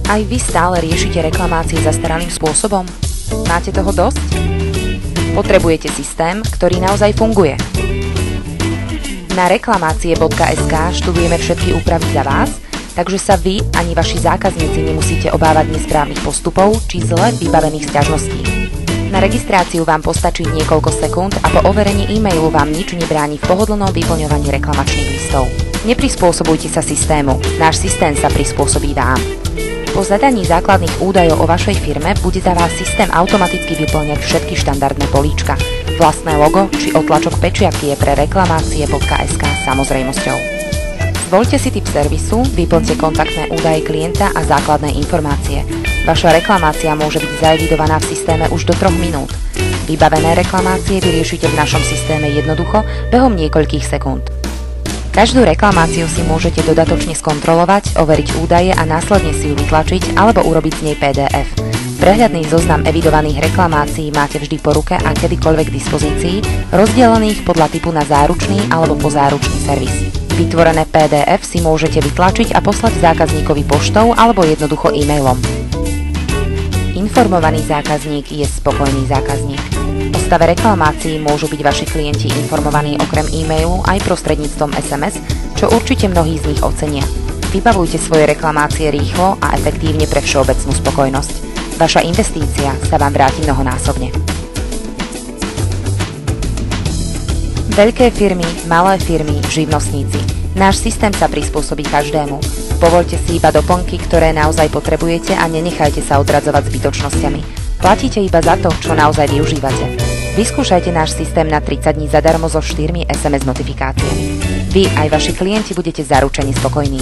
Aj vy stále riešite reklamácie zastaralým spôsobom? Máte toho dosť? Potrebujete systém, ktorý naozaj funguje. Na reklamácie.sk študujeme všetky úpravy za vás, takže sa vy ani vaši zákazníci nemusíte obávať nesprávnych postupov či zle vybavených sťažností. Na registráciu vám postačí niekoľko sekúnd a po overení e-mailu vám nič nebráni v pohodlnom vyplňovaní reklamačných listov. Neprispôsobujte sa systému, náš systém sa prispôsobí vám. Po zadaní základných údajov o vašej firme bude za vás systém automaticky vyplňať všetky štandardné políčka. Vlastné logo či otlačok pečiatky je pre reklamácie.sk samozrejmosťou. Zvoľte si typ servisu, vyplňte kontaktné údaje klienta a základné informácie. Vaša reklamácia môže byť zaevidovaná v systéme už do 3 minút. Vybavené reklamácie vyriešite v našom systéme jednoducho behom niekoľkých sekúnd. Každú reklamáciu si môžete dodatočne skontrolovať, overiť údaje a následne si ju vytlačiť alebo urobiť z nej PDF. Prehľadný zoznam evidovaných reklamácií máte vždy po ruke a kedykoľvek k dispozícii, rozdelených podľa typu na záručný alebo pozáručný servis. Vytvorené PDF si môžete vytlačiť a poslať zákazníkovi poštou alebo jednoducho e-mailom. Informovaný zákazník je spokojný zákazník. O stave reklamácií môžu byť vaši klienti informovaní okrem e-mailu aj prostredníctvom SMS, čo určite mnohí z nich ocenia. Vybavujte svoje reklamácie rýchlo a efektívne pre všeobecnú spokojnosť. Vaša investícia sa vám vráti mnohonásobne. Veľké firmy, malé firmy, živnostníci. Náš systém sa prispôsobí každému. Povoľte si iba doplnky, ktoré naozaj potrebujete a nenechajte sa odradzovať zbytočnosťami. Platíte iba za to, čo naozaj využívate. Vyskúšajte náš systém na 30 dní zadarmo so 4 SMS notifikáciami. Vy aj vaši klienti budete zaručene spokojní.